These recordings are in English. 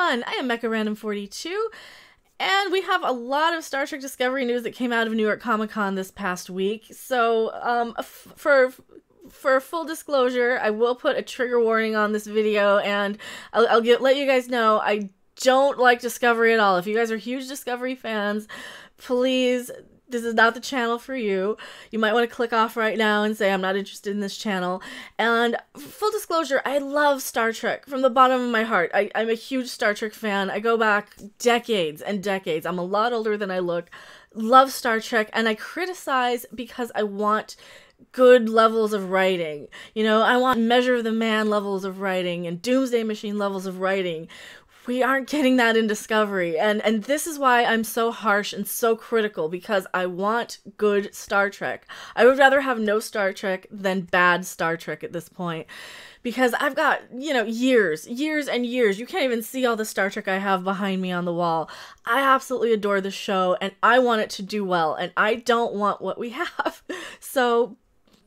everyone! I am Mecha Random 42, and we have a lot of Star Trek Discovery news that came out of New York Comic Con this past week. So, for full disclosure, I will put a trigger warning on this video, and I'll let you guys know I don't like Discovery at all. If you guys are huge Discovery fans, please, this is not the channel for you. You might want to click off right now and say, I'm not interested in this channel. And full disclosure, I love Star Trek from the bottom of my heart. I'm a huge Star Trek fan. I go back decades and decades. I'm a lot older than I look. Love Star Trek, and I criticize because I want good levels of writing. You know, I want Measure of the Man levels of writing and Doomsday Machine levels of writing. We aren't getting that in Discovery, and this is why I'm so harsh and so critical, because I want good Star Trek. I would rather have no Star Trek than bad Star Trek at this point, because I've got, you know, years and years. You can't even see all the Star Trek I have behind me on the wall. I absolutely adore the show, and I want it to do well, and I don't want what we have. So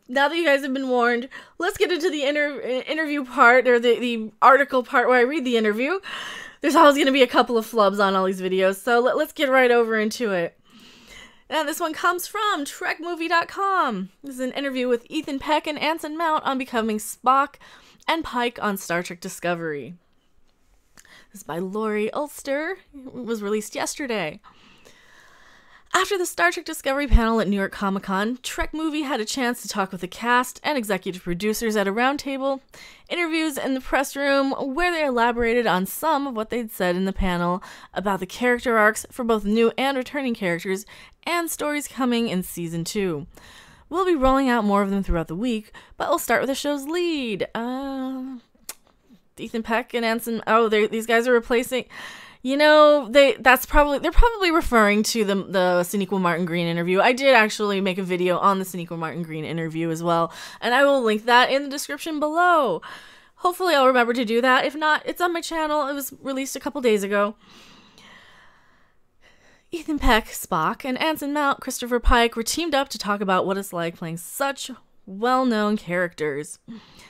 now that you guys have been warned, let's get into the interview part, or the article part where I read the interview. There's always going to be a couple of flubs on all these videos, so let's get right over into it. And this one comes from TrekMovie.com. This is an interview with Ethan Peck and Anson Mount on becoming Spock and Pike on Star Trek Discovery. This is by Laurie Ulster. It was released yesterday. After the Star Trek Discovery panel at New York Comic Con, Trek Movie had a chance to talk with the cast and executive producers at a roundtable, interviews in the press room where they elaborated on some of what they'd said in the panel about the character arcs for both new and returning characters and stories coming in Season 2. We'll be rolling out more of them throughout the week, but we'll start with the show's lead. Ethan Peck and Anson... Oh, these guys are replacing... You know, they're probably referring to the Sonequa Martin Green interview. I did actually make a video on the Sonequa Martin Green interview as well, and I will link that in the description below. Hopefully I'll remember to do that. If not, it's on my channel. It was released a couple days ago. Ethan Peck, Spock, and Anson Mount, Christopher Pike, were teamed up to talk about what it's like playing such well-known characters,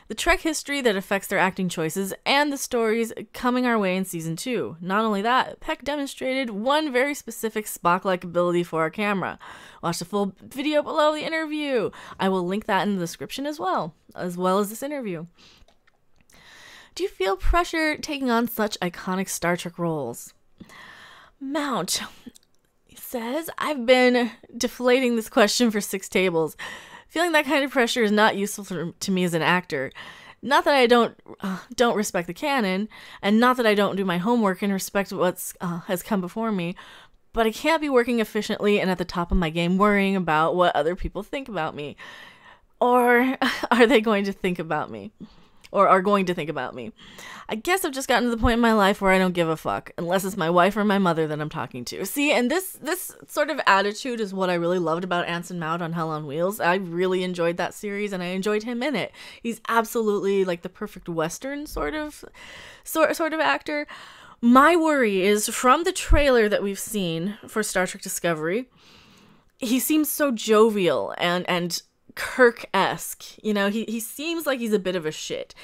the Trek history that affects their acting choices, and the stories coming our way in Season 2. Not only that, Peck demonstrated one very specific Spock-like ability for our camera. Watch the full video below the interview. I will link that in the description as well as this interview. Do you feel pressure taking on such iconic Star Trek roles? Mount says, I've been deflating this question for 6 tables. Feeling that kind of pressure is not useful to me as an actor. Not that I don't respect the canon, and not that I don't do my homework and respect what has come before me, but I can't be working efficiently and at the top of my game worrying about what other people think about me. Or are they going to think about me? Or are going to think about me. I guess I've just gotten to the point in my life where I don't give a fuck, unless it's my wife or my mother that I'm talking to. See, and this sort of attitude is what I really loved about Anson Mount on Hell on Wheels. I really enjoyed that series, and I enjoyed him in it. He's absolutely like the perfect Western sort of actor. My worry is, from the trailer that we've seen for Star Trek Discovery, he seems so jovial and Kirk-esque. You know, he seems like he's a bit of a shit.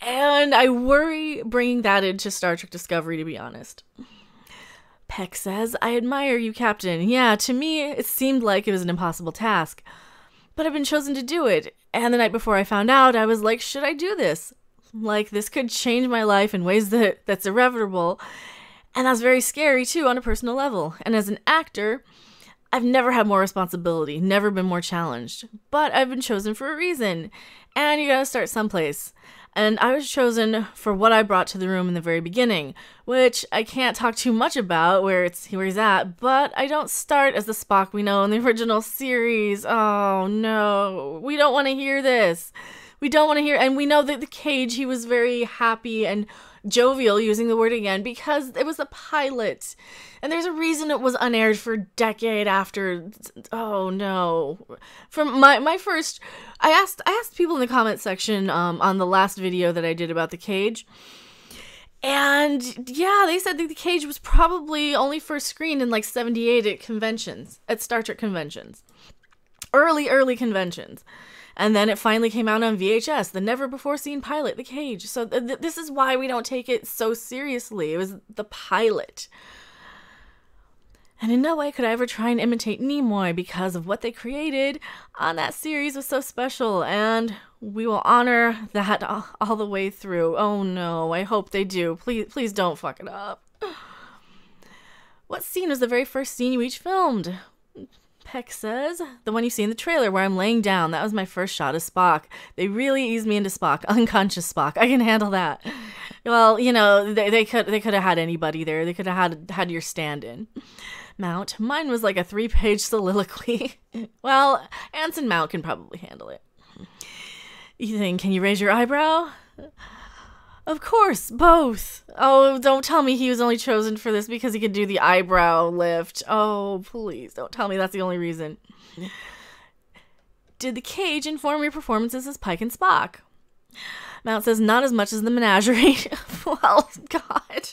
And I worry bringing that into Star Trek Discovery, to be honest. Peck says, I admire you, Captain. Yeah, to me, it seemed like it was an impossible task. But I've been chosen to do it. And the night before I found out, I was like, should I do this? Like, this could change my life in ways that's irrevocable. And that's very scary, too, on a personal level. And as an actor, I've never had more responsibility, never been more challenged, but I've been chosen for a reason, and you gotta start someplace. And I was chosen for what I brought to the room in the very beginning, which I can't talk too much about where he's at, but I don't start as the Spock we know in the original series. Oh no, we don't want to hear this. We don't want to hear, and we know that the Cage, he was very happy and jovial, using the word again, because it was a pilot. And there's a reason it was unaired for a decade after. Oh no. From my first, I asked people in the comment section on the last video that I did about the Cage. And yeah, they said that the Cage was probably only first screened in like 78 at conventions, at Star Trek conventions. Early conventions. And then it finally came out on VHS, the never-before-seen pilot, The Cage. So this is why we don't take it so seriously. It was the pilot. And in no way could I ever try and imitate Nimoy because of what they created on that series was so special. And we will honor that all the way through. Oh no, I hope they do. Please don't fuck it up. What scene was the very first scene you each filmed? Peck says, the one you see in the trailer where I'm laying down. That was my first shot of Spock. They really eased me into Spock, unconscious Spock. I can handle that. Well, you know, they could have had anybody there. They could have had your stand-in. Mount, mine was like a 3-page soliloquy. Well, Anson Mount can probably handle it. Ethan, can you raise your eyebrow? Of course, both. Oh, don't tell me he was only chosen for this because he could do the eyebrow lift. Oh, please, don't tell me that's the only reason. Did the Cage inform your performances as Pike and Spock? Mount says, not as much as the menagerie. Well, God.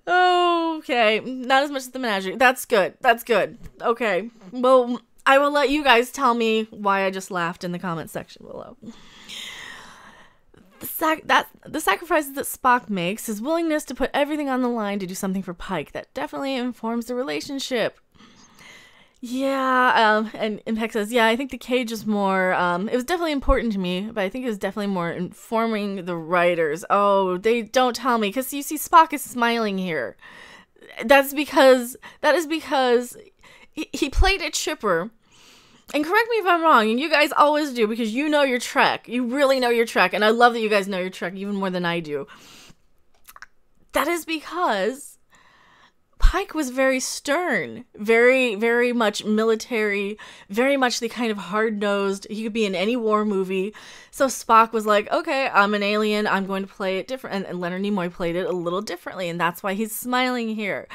Okay, not as much as the menagerie. That's good. Okay, well, I will let you guys tell me why I just laughed in the comment section below. The sacrifices that Spock makes, his willingness to put everything on the line to do something for Pike, that definitely informs the relationship. Yeah, and Peck says, yeah, I think the Cage is more, it was definitely important to me, but I think it was definitely more informing the writers. Oh, they don't tell me, because you see Spock is smiling here. That is because he played it chipper. And correct me if I'm wrong, and you guys always do, because you know your Trek. You really know your Trek, and I love that you guys know your Trek even more than I do. That is because Pike was very stern, very, very much military, very much the kind of hard-nosed, he could be in any war movie. So Spock was like, okay, I'm an alien, I'm going to play it different. And Leonard Nimoy played it a little differently, and that's why he's smiling here.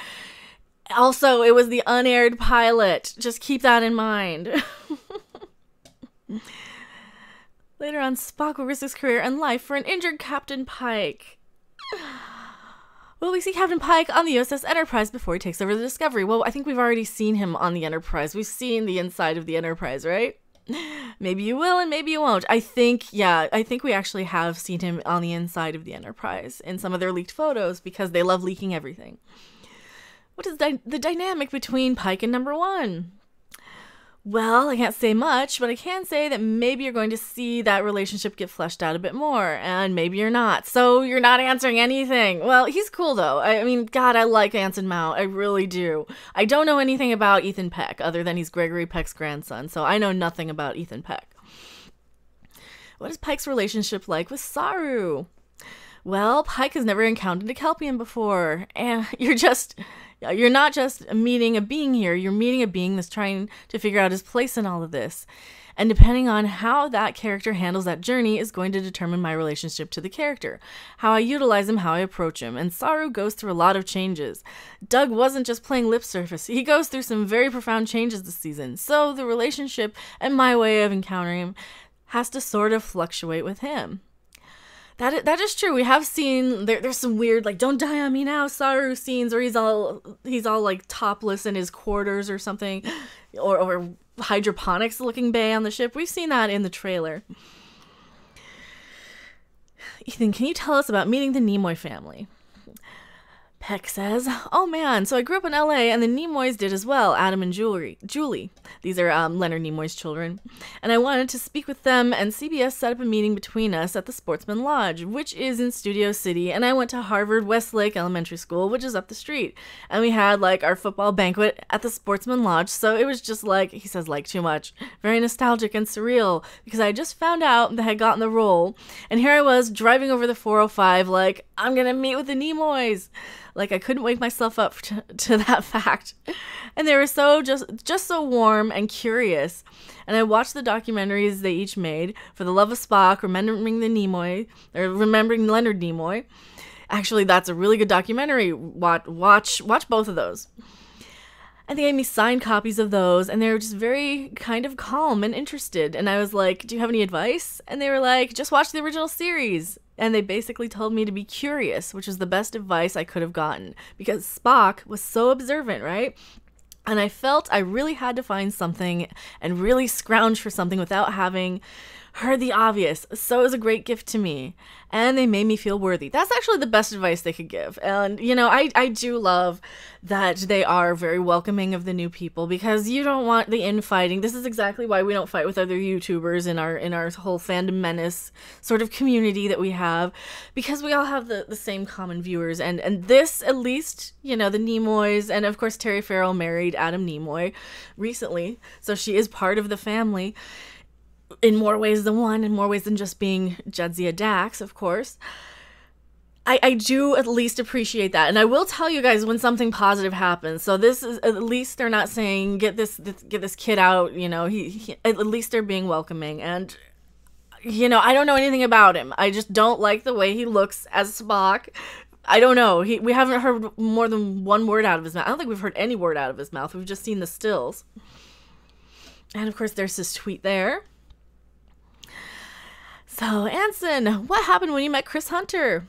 Also, it was the unaired pilot. Just keep that in mind. Later on, Spock will risk his career and life for an injured Captain Pike. Will we see Captain Pike on the USS Enterprise before he takes over the Discovery? Well, I think we've already seen him on the Enterprise. We've seen the inside of the Enterprise, right? Maybe you will and maybe you won't. I think we actually have seen him on the inside of the Enterprise in some of their leaked photos because they love leaking everything. What is the dynamic between Pike and Number One? Well, I can't say much, but I can say that maybe you're going to see that relationship get fleshed out a bit more, and maybe you're not. So you're not answering anything. Well, he's cool, though. I mean, God, I like Anson Mount. I really do. I don't know anything about Ethan Peck, other than he's Gregory Peck's grandson, so I know nothing about Ethan Peck. What is Pike's relationship like with Saru? Well, Pike has never encountered a Kelpian before, and you're not just meeting a being here, you're meeting a being that's trying to figure out his place in all of this. And depending on how that character handles that journey is going to determine my relationship to the character, how I utilize him, how I approach him. And Saru goes through a lot of changes. Doug wasn't just playing lip service, he goes through some very profound changes this season. So the relationship and my way of encountering him has to sort of fluctuate with him. That is true. We have seen there's some weird like "Don't die on me now" Saru scenes where he's all like topless in his quarters or something, or hydroponics looking bay on the ship. We've seen that in the trailer. Ethan, can you tell us about meeting the Nimoy family? Peck says, oh man, so I grew up in LA and the Nimoys did as well, Adam and Julie. These are Leonard Nimoy's children. And I wanted to speak with them, and CBS set up a meeting between us at the Sportsman Lodge, which is in Studio City, and I went to Harvard Westlake Elementary School, which is up the street. And we had like our football banquet at the Sportsman Lodge, so it was just like, he says like too much, very nostalgic and surreal, because I just found out that I had gotten the role, and here I was driving over the 405 like, I'm gonna meet with the Nimoys. Like, I couldn't wake myself up to that fact. And they were so just so warm and curious. And I watched the documentaries they each made, For the Love of Spock, Remembering Leonard Nimoy. Actually, that's a really good documentary. Watch both of those. And they gave me signed copies of those, and they were just very kind of calm and interested. And I was like, do you have any advice? And they were like, just watch the original series. And they basically told me to be curious, which is the best advice I could have gotten. Because Spock was so observant, right? And I felt I really had to find something and really scrounge for something without having heard the obvious. So it was a great gift to me. And they made me feel worthy. That's actually the best advice they could give. And, you know, I do love that they are very welcoming of the new people, because you don't want the infighting. This is exactly why we don't fight with other YouTubers in our whole fandom menace sort of community that we have, because we all have the same common viewers. And this, at least, you know, the Nimoys, and of course Terry Farrell married Adam Nimoy recently, so she is part of the family in more ways than one, in more ways than just being Jadzia Dax, of course. I do at least appreciate that. And I will tell you guys when something positive happens. So this is, at least they're not saying, get this kid out, you know, he at least they're being welcoming. And, you know, I don't know anything about him. I just don't like the way he looks as Spock. I don't know. We haven't heard more than one word out of his mouth. I don't think we've heard any word out of his mouth. We've just seen the stills. And of course there's this tweet there. So, Anson, what happened when you met Chris Hunter?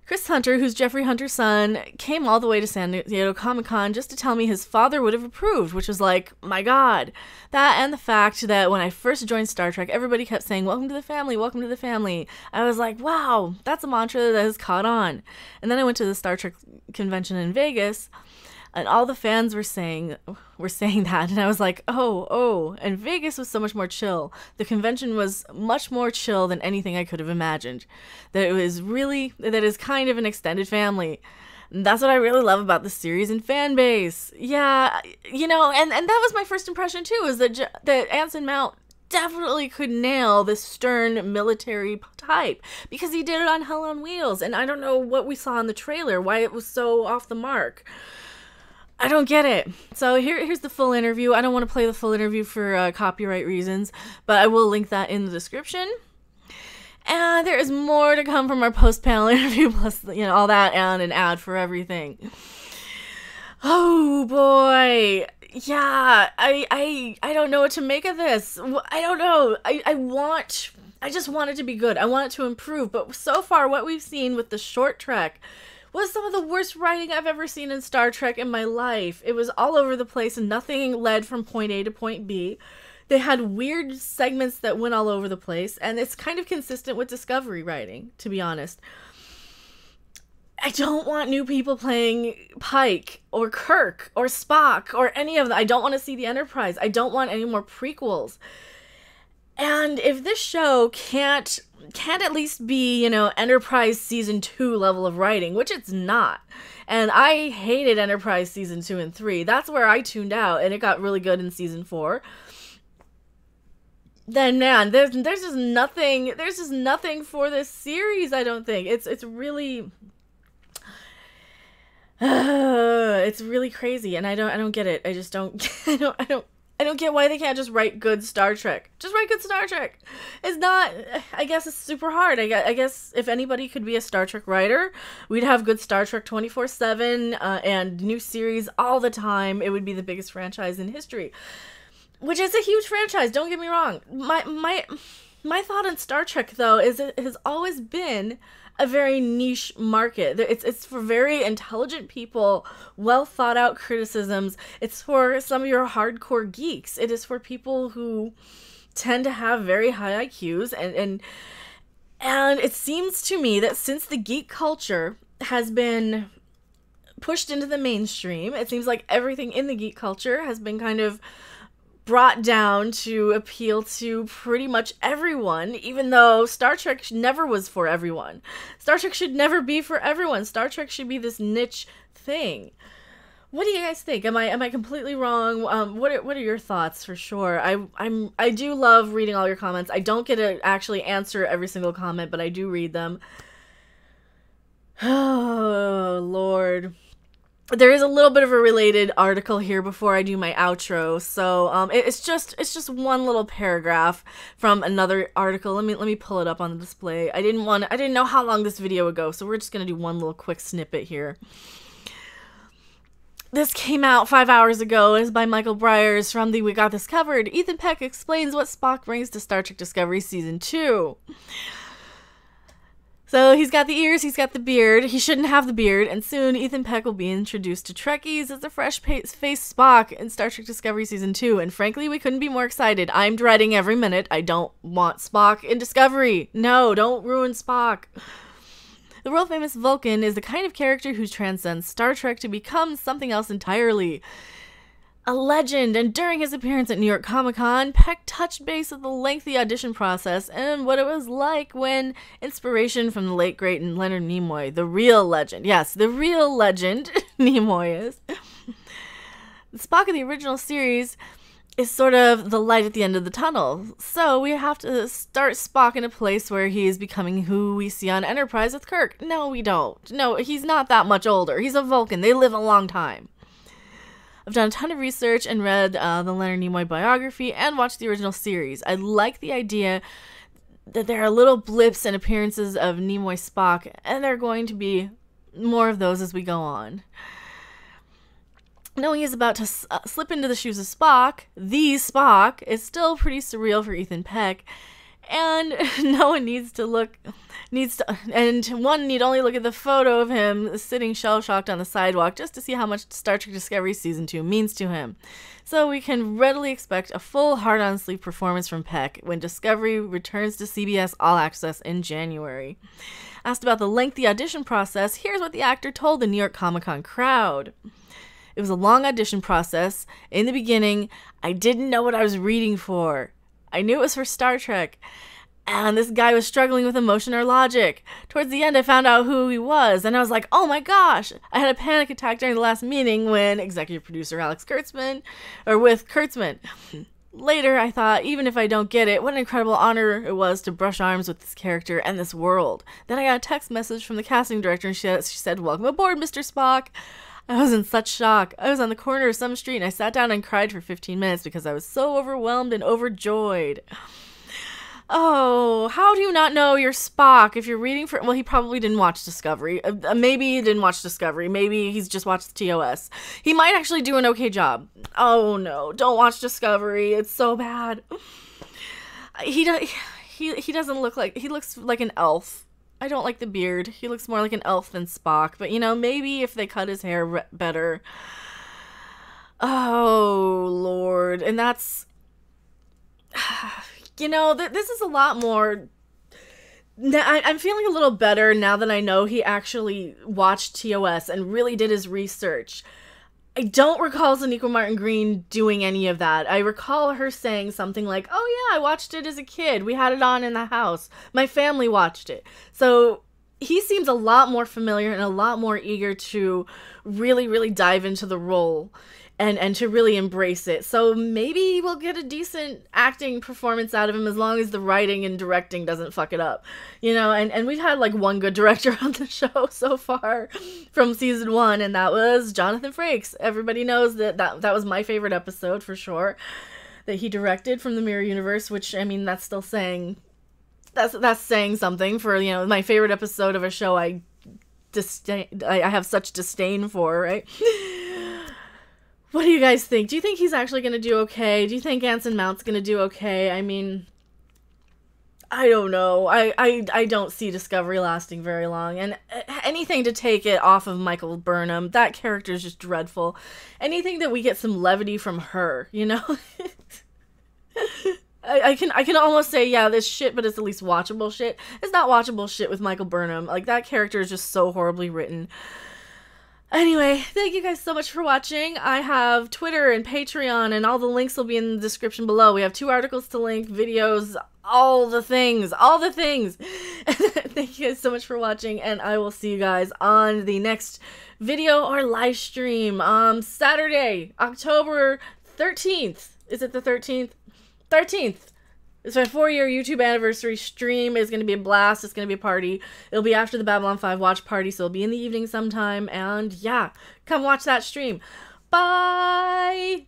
Chris Hunter, who's Jeffrey Hunter's son, came all the way to San Diego Comic-Con just to tell me his father would have approved, which was like, my God. That, and the fact that when I first joined Star Trek, everybody kept saying, welcome to the family, welcome to the family. I was like, wow, that's a mantra that has caught on. And then I went to the Star Trek convention in Vegas, and all the fans were saying that, and I was like, oh, and Vegas was so much more chill. The convention was much more chill than anything I could have imagined. That is kind of an extended family. And that's what I really love about the series and fan base. Yeah, you know, and that was my first impression too, is that Anson Mount definitely could nail this stern military type, because he did it on Hell on Wheels, and I don't know what we saw in the trailer, why it was so off the mark. I don't get it. So here's the full interview. I don't want to play the full interview for copyright reasons, but I will link that in the description. And there is more to come from our post-panel interview, plus, you know, all that, and an ad for everything. Oh boy. Yeah, I don't know what to make of this. I don't know. I just want it to be good. I want it to improve. But so far, what we've seen with the short trek was some of the worst writing I've ever seen in Star Trek in my life. It was all over the place and nothing led from point A to point B. They had weird segments that went all over the place, and it's kind of consistent with Discovery writing, to be honest. I don't want new people playing Pike or Kirk or Spock or any of them. I don't want to see the Enterprise. I don't want any more prequels. And if this show can't at least be, you know, Enterprise Season 2 level of writing, which it's not. And I hated Enterprise Season 2 and 3. That's where I tuned out, and it got really good in Season 4. Then, man, there's just nothing for this series, I don't think. It's really it's really crazy, and I don't get it. I just don't I don't get why they can't just write good Star Trek. Just write good Star Trek. It's not, I guess it's super hard. I guess if anybody could be a Star Trek writer, we'd have good Star Trek 24/7 and new series all the time. It would be the biggest franchise in history, which is a huge franchise. Don't get me wrong. My thought on Star Trek, though, is it has always been a very niche market. It's for very intelligent people, well thought out criticisms. It's for some of your hardcore geeks. It is for people who tend to have very high IQs, and it seems to me that since the geek culture has been pushed into the mainstream, it seems like everything in the geek culture has been kind of brought down to appeal to pretty much everyone, even though Star Trek never was for everyone. Star Trek should never be for everyone. Star Trek should be this niche thing. What do you guys think? Am I completely wrong? What are your thoughts? For sure. I do love reading all your comments. I don't get to actually answer every single comment, but I do read them. Oh Lord. There is a little bit of a related article here before I do my outro. So it's just one little paragraph from another article. Let me pull it up on the display. I didn't know how long this video would go, so we're just gonna do one little quick snippet here. This came out 5 hours ago. It's by Michael Briers from the We Got This Covered. Ethan Peck explains what Spock brings to Star Trek Discovery Season 2. So he's got the ears, he's got the beard. He shouldn't have the beard, and soon Ethan Peck will be introduced to Trekkies as a fresh-faced Spock in Star Trek Discovery Season 2, and frankly, we couldn't be more excited. I'm dreading every minute. I don't want Spock in Discovery. No, don't ruin Spock. The world-famous Vulcan is the kind of character who transcends Star Trek to become something else entirely. A legend, and during his appearance at New York Comic-Con, Peck touched base with the lengthy audition process and what it was like when inspiration from the late great Leonard Nimoy, the real legend, yes, the real legend Nimoy is. The Spock of the original series is sort of the light at the end of the tunnel, so we have to start Spock in a place where he is becoming who we see on Enterprise with Kirk. No, we don't. No, he's not that much older. He's a Vulcan. They live a long time. I've done a ton of research and read the Leonard Nimoy biography and watched the original series. I like the idea that there are little blips and appearances of Nimoy Spock, and there are going to be more of those as we go on. Knowing he's about to slip into the shoes of Spock, the Spock, is still pretty surreal for Ethan Peck, and no one one need only look at the photo of him sitting shell-shocked on the sidewalk just to see how much Star Trek Discovery Season 2 means to him. So we can readily expect a full hard-on-sleeve performance from Peck when Discovery returns to CBS All Access in January. Asked about the lengthy audition process, here's what the actor told the New York Comic-Con crowd. It was a long audition process. In the beginning, I didn't know what I was reading for. I knew it was for Star Trek, and this guy was struggling with emotion or logic. Towards the end, I found out who he was, and I was like, oh my gosh! I had a panic attack during the last meeting when executive producer Alex Kurtzman. Later, I thought, even if I don't get it, what an incredible honor it was to brush arms with this character and this world. Then I got a text message from the casting director, and she said, welcome aboard, Mr. Spock. I was in such shock. I was on the corner of some street, and I sat down and cried for 15 minutes because I was so overwhelmed and overjoyed. Oh, how do you not know you're Spock if you're reading for... Well, he probably didn't watch Discovery. Maybe he didn't watch Discovery. Maybe he's just watched the TOS. He might actually do an okay job. Oh, no. Don't watch Discovery. It's so bad. He doesn't look like... He looks like an elf. I don't like the beard. He looks more like an elf than Spock. But, maybe if they cut his hair better. Oh, Lord. And that's... this is a lot more... I'm feeling a little better now that I know he actually watched TOS and really did his research. I don't recall Sonequa Martin Green doing any of that. I recall her saying something like, oh yeah, I watched it as a kid. We had it on in the house. My family watched it. So he seems a lot more familiar and a lot more eager to really, really dive into the role and to really embrace it. So maybe we'll get a decent acting performance out of him as long as the writing and directing doesn't fuck it up. And we've had like one good director on the show so far from season 1, and that was Jonathan Frakes. Everybody knows that was my favorite episode for sure that he directed from the Mirror Universe, which, that's still saying... That's saying something for, my favorite episode of a show I have such disdain for, right? What do you guys think? Do you think he's actually going to do okay? Do you think Anson Mount's going to do okay? I don't know. I don't see Discovery lasting very long. And anything to take it off of Michael Burnham, that character is just dreadful. Anything that we get some levity from her, I can almost say, yeah, this shit, but it's at least watchable shit. It's not watchable shit with Michael Burnham. Like, that character is just so horribly written. Anyway, thank you guys so much for watching. I have Twitter and Patreon, and all the links will be in the description below. We have 2 articles to link, videos, all the things. Thank you guys so much for watching, and I will see you guys on the next video or live stream. Saturday, October 13th. Is it the 13th? 13th. It's my 4-year YouTube anniversary stream. It's going to be a blast. It's going to be a party. It'll be after the Babylon 5 watch party, so it'll be in the evening sometime. And yeah, come watch that stream. Bye!